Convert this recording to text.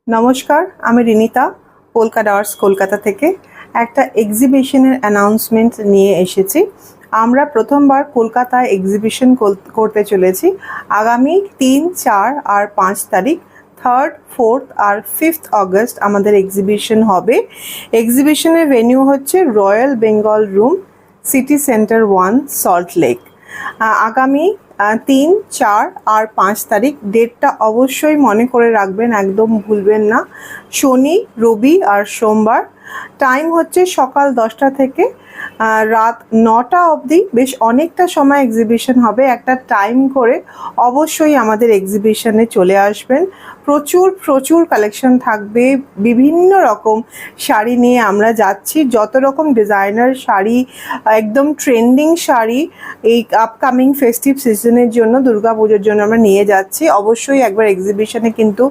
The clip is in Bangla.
নমস্কার, আমি রিনিতা পোলকা ডটস কলকাতা থেকে একটা এক্সিবিশনের অ্যানাউন্সমেন্ট নিয়ে এসেছি। আমরা প্রথমবার কলকাতায় এক্সিবিশন করতে চলেছি। আগামী 3, 4 আর 5 তারিখ 3rd, 4th আর 5th অগস্ট আমাদের এক্সিবিশন হবে। এক্সিবিশনের ভেন্যু হচ্ছে royal Bengal room, city centre 1, salt lake. আগামী 3, 4 আর 5 তারিখ ডেটটা অবশ্যই মনে করে রাখবেন, একদম ভুলবেন না। শনি, রবি আর সোমবার। টাইম হচ্ছে সকাল 10টা থেকে রাত 9টা অবধি। বেশ অনেকটা সময় এক্সিবিশন হবে। একটা টাইম করে অবশ্যই আমাদের এক্সিবিশনে চলে আসবেন। প্রচুর প্রচুর কালেকশন থাকবে। বিভিন্ন রকম শাড়ি নিয়ে আমরা যাচ্ছি, যত রকম ডিজাইনার শাড়ি, একদম ট্রেন্ডিং শাড়ি এই আপকামিং ফেস্টিভ সিজনের জন্য, দুর্গাপুজোর জন্য আমরা নিয়ে যাচ্ছি। অবশ্যই একবার এক্সিবিশনে কিন্তু